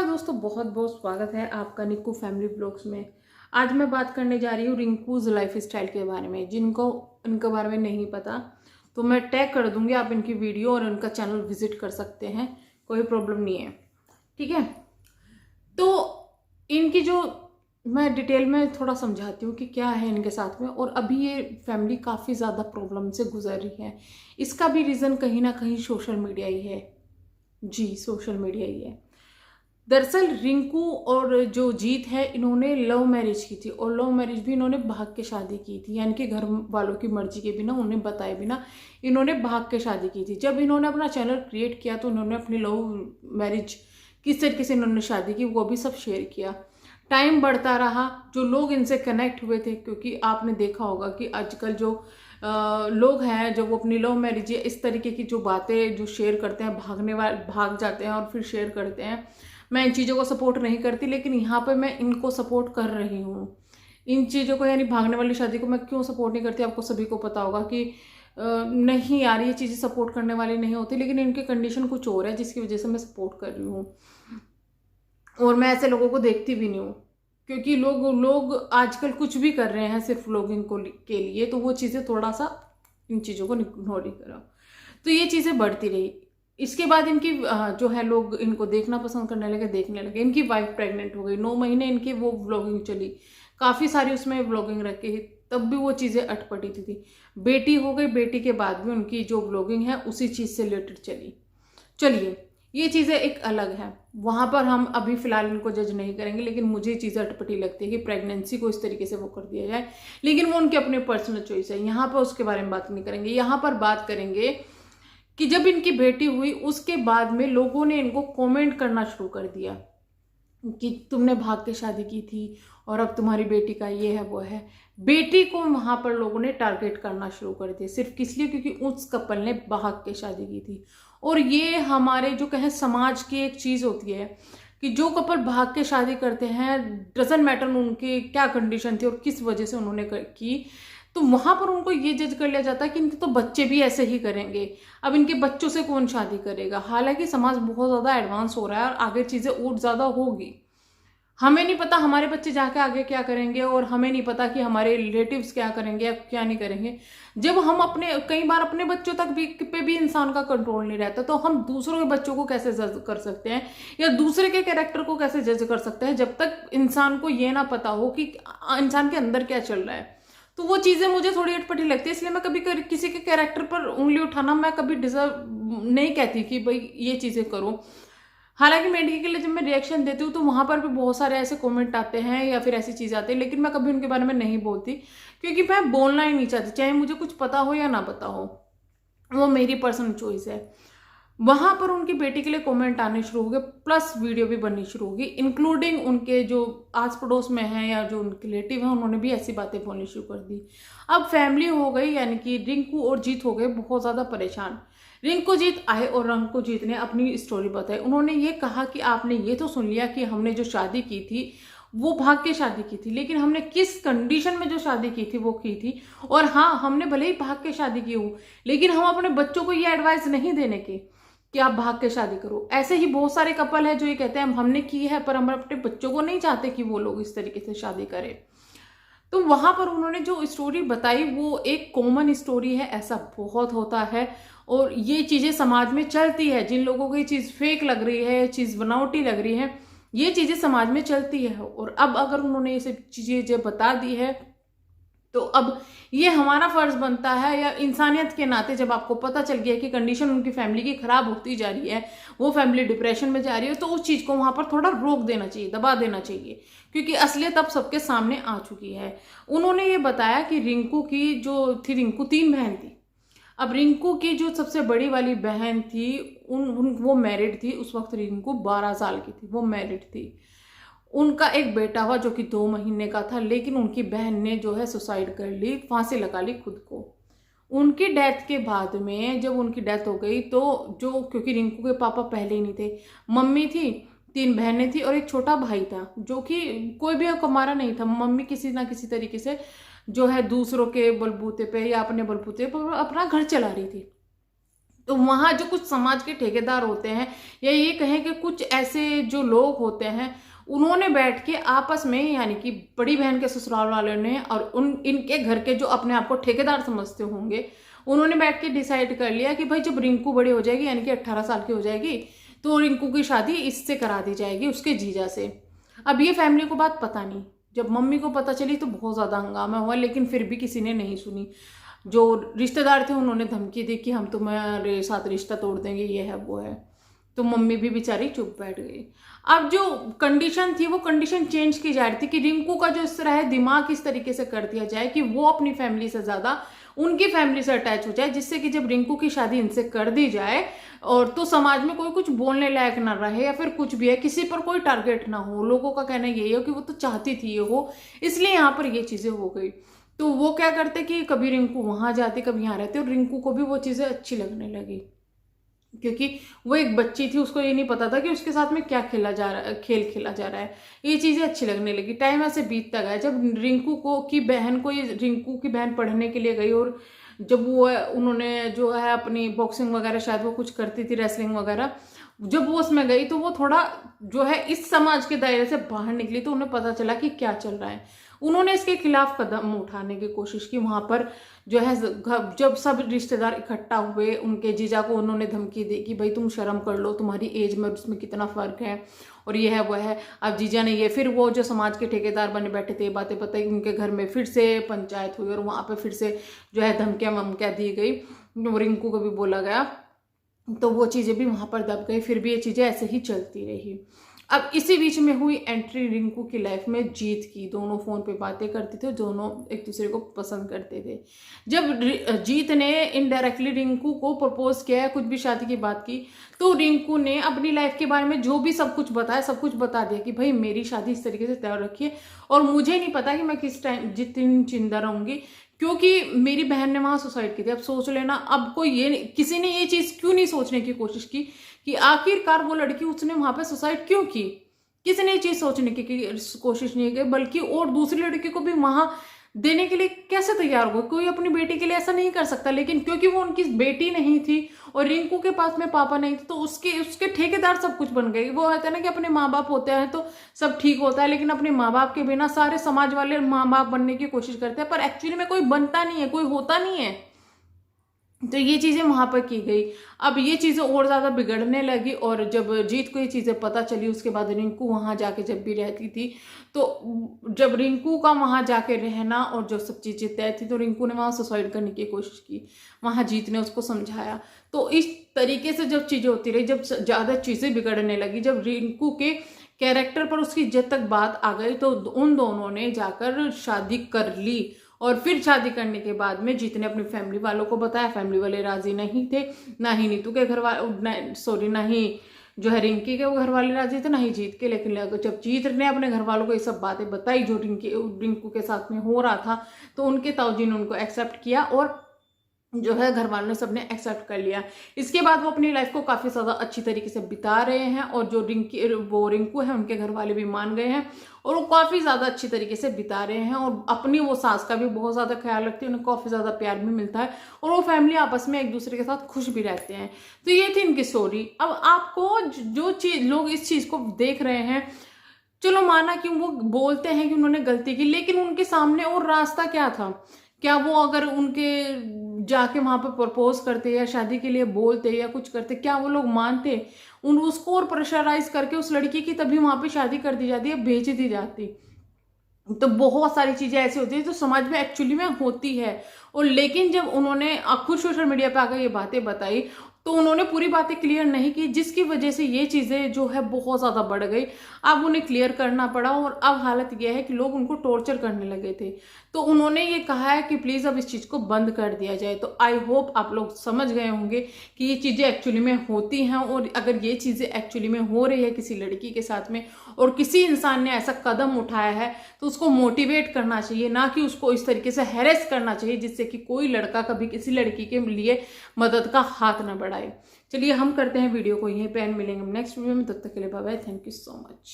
नमस्कार दोस्तों, बहुत बहुत स्वागत है आपका निक्कू फैमिली ब्लॉग्स में। आज मैं बात करने जा रही हूँ रिंकूज लाइफ स्टाइल के बारे में। जिनको इनके बारे में नहीं पता तो मैं टैग कर दूंगी, आप इनकी वीडियो और इनका चैनल विजिट कर सकते हैं, कोई प्रॉब्लम नहीं है। ठीक है, तो इनकी जो मैं डिटेल में थोड़ा समझाती हूँ कि क्या है इनके साथ में। और अभी ये फैमिली काफ़ी ज़्यादा प्रॉब्लम से गुजर रही है। इसका भी रीज़न कहीं ना कहीं सोशल मीडिया ही है। जी, सोशल मीडिया ही है। दरअसल रिंकू और जो जीत है, इन्होंने लव मैरिज की थी और लव मैरिज भी इन्होंने भाग के शादी की थी, यानी कि घर वालों की मर्जी के बिना, उन्हें बताए बिना इन्होंने भाग के शादी की थी। जब इन्होंने अपना चैनल क्रिएट किया तो इन्होंने अपनी लव मैरिज किस तरीके से इन्होंने शादी की वो भी सब शेयर किया। टाइम बढ़ता रहा, जो लोग इनसे कनेक्ट हुए थे, क्योंकि आपने देखा होगा कि आजकल जो लोग हैं, जब वो अपनी लव मैरिज या इस तरीके की जो बातें जो शेयर करते हैं, भाग जाते हैं और फिर शेयर करते हैं। मैं इन चीज़ों को सपोर्ट नहीं करती, लेकिन यहाँ पे मैं इनको सपोर्ट कर रही हूँ। इन चीज़ों को, यानी भागने वाली शादी को मैं क्यों सपोर्ट नहीं करती, आपको सभी को पता होगा कि नहीं यार, ये चीज़ें सपोर्ट करने वाली नहीं होती, लेकिन इनकी कंडीशन कुछ और है जिसकी वजह से मैं सपोर्ट कर रही हूँ। और मैं ऐसे लोगों को देखती भी नहीं हूँ, क्योंकि लोग आजकल कुछ भी कर रहे हैं सिर्फ व्लॉगिंग को के लिए, तो वो चीज़ें थोड़ा सा इन चीज़ों को इग्नोर ही करो। तो ये चीज़ें बढ़ती रही। इसके बाद इनकी जो है, लोग इनको देखना पसंद करने लगे, देखने लगे। इनकी वाइफ प्रेग्नेंट हो गई, 9 महीने इनकी वो व्लॉगिंग चली, काफ़ी सारी उसमें व्लॉगिंग रखी, तब भी वो चीज़ें अटपटी थी। बेटी हो गई, बेटी के बाद भी उनकी जो व्लॉगिंग है उसी चीज़ से रिलेटेड चली। चलिए, ये चीज़ें एक अलग है, वहाँ पर हम अभी फिलहाल इनको जज नहीं करेंगे, लेकिन मुझे चीज़ें अटपटी लगती है कि प्रेगनेंसी को इस तरीके से वो कर दिया जाए, लेकिन वो उनके अपने पर्सनल चॉइस है। यहाँ पर उसके बारे में बात नहीं करेंगे। यहाँ पर बात करेंगे कि जब इनकी बेटी हुई उसके बाद में लोगों ने इनको कमेंट करना शुरू कर दिया कि तुमने भाग के शादी की थी और अब तुम्हारी बेटी का ये है वो है। बेटी को वहां पर लोगों ने टारगेट करना शुरू कर दिया, सिर्फ किस लिए, क्योंकि उस कपल ने भाग के शादी की थी। और ये हमारे जो कहें समाज की एक चीज होती है कि जो कपल भाग के शादी करते हैं, डजेंट मैटर उनकी क्या कंडीशन थी और किस वजह से उन्होंने की, तो वहां पर उनको ये जज कर लिया जाता है कि इनके तो बच्चे भी ऐसे ही करेंगे, अब इनके बच्चों से कौन शादी करेगा। हालांकि समाज बहुत ज्यादा एडवांस हो रहा है और आगे चीजें और ज्यादा होगी। हमें नहीं पता हमारे बच्चे जाके आगे क्या करेंगे, और हमें नहीं पता कि हमारे रिलेटिव्स क्या करेंगे या क्या नहीं करेंगे। जब हम अपने, कई बार अपने बच्चों तक भी पे भी इंसान का कंट्रोल नहीं रहता, तो हम दूसरों के बच्चों को कैसे जज कर सकते हैं या दूसरे के कैरेक्टर को कैसे जज कर सकते हैं, जब तक इंसान को ये ना पता हो कि इंसान के अंदर क्या चल रहा है। तो वो चीजें मुझे थोड़ी अटपटी लगती है, इसलिए मैं कभी किसी के कैरेक्टर पर उंगली उठाना मैं कभी डिजर्व नहीं कहती कि भाई ये चीजें करो। हालांकि मेडिकल के लिए जब मैं रिएक्शन देती हूँ तो वहां पर भी बहुत सारे ऐसे कमेंट आते हैं या फिर ऐसी चीज आती है, लेकिन मैं कभी उनके बारे में नहीं बोलती, क्योंकि मैं बोलना ही नहीं चाहती, चाहे मुझे कुछ पता हो या ना पता हो, वो मेरी पर्सनल चॉइस है। वहां पर उनकी बेटी के लिए कमेंट आने शुरू हो गए, प्लस वीडियो भी बननी शुरू होगी, इंक्लूडिंग उनके जो आस पड़ोस में हैं या जो उनके रिलेटिव हैं, उन्होंने भी ऐसी बातें बोलनी शुरू कर दी। अब फैमिली हो गई, यानी कि रिंकू और जीत हो गए बहुत ज्यादा परेशान। रिंकू जीत आए और रिंकू जीत ने अपनी स्टोरी बताई। उन्होंने ये कहा कि आपने ये तो सुन लिया कि हमने जो शादी की थी वो भाग के शादी की थी, लेकिन हमने किस कंडीशन में जो शादी की थी वो की थी। और हाँ, हमने भले ही भाग के शादी की हो, लेकिन हम अपने बच्चों को ये एडवाइस नहीं देने की कि आप भाग के शादी करो। ऐसे ही बहुत सारे कपल है जो ये कहते हैं हमने की है, पर हम अपने बच्चों को नहीं चाहते कि वो लोग इस तरीके से शादी करें। तो वहां पर उन्होंने जो स्टोरी बताई वो एक कॉमन स्टोरी है, ऐसा बहुत होता है और ये चीजें समाज में चलती है। जिन लोगों को ये चीज फेक लग रही है, चीज बनावटी लग रही है, ये चीजें समाज में चलती है। और अब अगर उन्होंने ये सब चीजें बता दी है तो अब ये हमारा फर्ज बनता है, या इंसानियत के नाते, जब आपको पता चल गया कि कंडीशन उनकी फैमिली की खराब होती जा रही है, वो फैमिली डिप्रेशन में जा रही है, तो उस चीज को वहां पर थोड़ा रोक देना चाहिए, दबा देना चाहिए, क्योंकि असलियत अब सबके सामने आ चुकी है। उन्होंने ये बताया कि रिंकू की जो थी, रिंकू 3 बहन थी। अब रिंकू की जो सबसे बड़ी वाली बहन थी वो मैरिड थी, उस वक्त रिंकू 12 साल की थी, वो मैरिड थी। उनका एक बेटा हुआ जो कि 2 महीने का था, लेकिन उनकी बहन ने जो है सुसाइड कर ली, फांसी लगा ली खुद को। उनकी डेथ के बाद में, जब उनकी डेथ हो गई तो जो, क्योंकि रिंकू के पापा पहले ही नहीं थे, मम्मी थी, 3 बहनें थी और एक छोटा भाई था जो कि कोई भी हमारा नहीं था। मम्मी किसी ना किसी तरीके से जो है दूसरों के बलबूते पे या अपने बलबूते पर अपना घर चला रही थी। तो वहाँ जो कुछ समाज के ठेकेदार होते हैं, या ये कहें कि कुछ ऐसे जो लोग होते हैं, उन्होंने बैठ के आपस में, यानी कि बड़ी बहन के ससुराल वालों ने और इनके घर के जो अपने आप को ठेकेदार समझते होंगे, उन्होंने बैठ के डिसाइड कर लिया कि भाई जब रिंकू बड़ी हो जाएगी, यानी कि 18 साल की हो जाएगी, तो रिंकू की शादी इससे करा दी जाएगी, उसके जीजा से। अब ये फैमिली को बात पता नहीं, जब मम्मी को पता चली तो बहुत ज़्यादा हंगामा हुआ, लेकिन फिर भी किसी ने नहीं सुनी। जो रिश्तेदार थे उन्होंने धमकी दी कि हम तुम्हारे साथ रिश्ता तोड़ देंगे, ये है वो है। तो मम्मी भी बेचारी चुप बैठ गई। अब जो कंडीशन थी वो कंडीशन चेंज की जा रही थी कि रिंकू का जो इस तरह है दिमाग इस तरीके से कर दिया जाए कि वो अपनी फैमिली से ज़्यादा उनकी फैमिली से अटैच हो जाए, जिससे कि जब रिंकू की शादी इनसे कर दी जाए और तो समाज में कोई कुछ बोलने लायक ना रहे, या फिर कुछ भी है, किसी पर कोई टारगेट ना हो। लोगों का कहना यही है कि वो तो चाहती थी ये हो, इसलिए यहाँ पर ये चीज़ें हो गई। तो वो क्या करते कि कभी रिंकू वहाँ जाती, कभी यहाँ रहती, और रिंकू को भी वो चीज़ें अच्छी लगने लगी, क्योंकि वो एक बच्ची थी, उसको ये नहीं पता था कि उसके साथ में क्या खेला जा रहा है, खेल खेला जा रहा है। ये चीज़ें अच्छी लगने लगी। टाइम ऐसे बीतता गया। जब रिंकू की बहन पढ़ने के लिए गई, और जब वो उन्होंने जो है अपनी बॉक्सिंग वगैरह, शायद वो कुछ करती थी, रेसलिंग वगैरह, जब वो उसमें गई तो वो थोड़ा जो है इस समाज के दायरे से बाहर निकली, तो उन्हें पता चला कि क्या चल रहा है। उन्होंने इसके खिलाफ कदम उठाने की कोशिश की। वहां पर जो है जब सब रिश्तेदार इकट्ठा हुए, उनके जीजा को उन्होंने धमकी दी कि भाई तुम शर्म कर लो, तुम्हारी एज में उसमें कितना फर्क है, और ये है वो है। अब जीजा ने ये, फिर वो जो समाज के ठेकेदार बने बैठे थे, बातें बताई, उनके घर में फिर से पंचायत हुई, और वहां पर फिर से जो है धमकियां वमकियां दी गई, रिंकू को भी बोला गया, तो वो चीज़ें भी वहाँ पर दब गई। फिर भी ये चीज़ें ऐसे ही चलती रही। अब इसी बीच में हुई एंट्री रिंकू की लाइफ में जीत की। दोनों फ़ोन पे बातें करते थे, दोनों एक दूसरे को पसंद करते थे। जब जीत ने इनडायरेक्टली रिंकू को प्रपोज किया है, कुछ भी शादी की बात की, तो रिंकू ने अपनी लाइफ के बारे में जो भी सब कुछ बताया, सब कुछ बता दिया कि भाई मेरी शादी इस तरीके से तय रखी है, और मुझे नहीं पता कि मैं किस टाइम जितनी जिंदा रहूँगी, क्योंकि मेरी बहन ने वहाँ सुसाइड की थी। अब सोच लेना, अब कोई किसी ने ये चीज़ क्यों नहीं सोचने की कोशिश की कि आखिरकार वो लड़की उसने वहाँ पे सुसाइड क्यों की। किसी ने ये चीज़ सोचने की कोशिश नहीं की, बल्कि और दूसरी लड़की को भी वहाँ देने के लिए कैसे तैयार हो। कोई अपनी बेटी के लिए ऐसा नहीं कर सकता, लेकिन क्योंकि वो उनकी बेटी नहीं थी और रिंकू के पास में पापा नहीं थे, तो उसके ठेकेदार सब कुछ बन गए। वो होता है ना कि अपने माँ बाप होते हैं तो सब ठीक होता है, लेकिन अपने माँ बाप के बिना सारे समाज वाले माँ बाप बनने की कोशिश करते हैं, पर एक्चुअली में कोई बनता नहीं है, कोई होता नहीं है। तो ये चीज़ें वहाँ पर की गई। अब ये चीज़ें और ज़्यादा बिगड़ने लगी, और जब जीत को ये चीज़ें पता चली, उसके बाद रिंकू वहाँ जाके जब भी रहती थी, तो जब रिंकू का वहाँ जाके रहना और जो सब चीज़ें तय थी, तो रिंकू ने वहाँ सुसाइड करने की कोशिश की। वहाँ जीत ने उसको समझाया। तो इस तरीके से जब चीज़ें होती रही, जब ज़्यादा चीज़ें बिगड़ने लगी, जब रिंकू के कैरेक्टर पर उसकी इज्जत तक बात आ गई, तो उन दोनों ने जाकर शादी कर ली। और फिर शादी करने के बाद में जीत ने अपनी फैमिली वालों को बताया। फैमिली वाले राजी नहीं थे, ना ही नीतू के घर वाले, सॉरी, ना ही जो है रिंकी के वो घर वाले राजी थे, ना ही जीत के। लेकिन जब जीत ने अपने घर वालों को ये सब बातें बताई जो रिंकू के साथ में हो रहा था, तो उनके ताऊजी ने उनको एक्सेप्ट किया, और जो है घर वालों ने सबने एक्सेप्ट कर लिया। इसके बाद वो अपनी लाइफ को काफ़ी ज़्यादा अच्छी तरीके से बिता रहे हैं, और जो रिंकू है उनके घर वाले भी मान गए हैं, और वो काफ़ी ज़्यादा अच्छी तरीके से बिता रहे हैं, और अपनी वो सास का भी बहुत ज़्यादा ख्याल रखती है, उन्हें काफ़ी ज़्यादा प्यार भी मिलता है, और वो फैमिली आपस में एक दूसरे के साथ खुश भी रहते हैं। तो ये थी इनकी स्टोरी। अब आपको जो चीज़ लोग इस चीज़ को देख रहे हैं, चलो माना कि वो बोलते हैं कि उन्होंने गलती की, लेकिन उनके सामने और रास्ता क्या था? क्या वो अगर उनके जाके वहां पर प्रपोज करते या शादी के लिए बोलते या कुछ करते, क्या वो लोग मानते? उसको और प्रेशराइज करके उस लड़की की तभी वहां पे शादी कर दी जाती है, भेज दी जाती। तो बहुत सारी चीजें ऐसी होती है जो समाज में एक्चुअली में होती है। और लेकिन जब उन्होंने खुद सोशल मीडिया पे आकर ये बातें बताई, तो उन्होंने पूरी बातें क्लियर नहीं की, जिसकी वजह से ये चीज़ें जो है बहुत ज़्यादा बढ़ गई। अब उन्हें क्लियर करना पड़ा, और अब हालत यह है कि लोग उनको टॉर्चर करने लगे थे। तो उन्होंने ये कहा है कि प्लीज़ अब इस चीज़ को बंद कर दिया जाए। तो आई होप आप लोग समझ गए होंगे कि ये चीज़ें एक्चुअली में होती हैं, और अगर ये चीज़ें एक्चुअली में हो रही है किसी लड़की के साथ में, और किसी इंसान ने ऐसा कदम उठाया है, तो उसको मोटिवेट करना चाहिए, ना कि उसको इस तरीके से हैरेस करना चाहिए, जिससे कि कोई लड़का कभी किसी लड़की के लिए मदद का हाथ न बढ़ाए। चलिए हम करते हैं वीडियो को यहीं पे एंड, मिलेंगे नेक्स्ट वीडियो में। तब तक के लिए bye bye, thank you so much.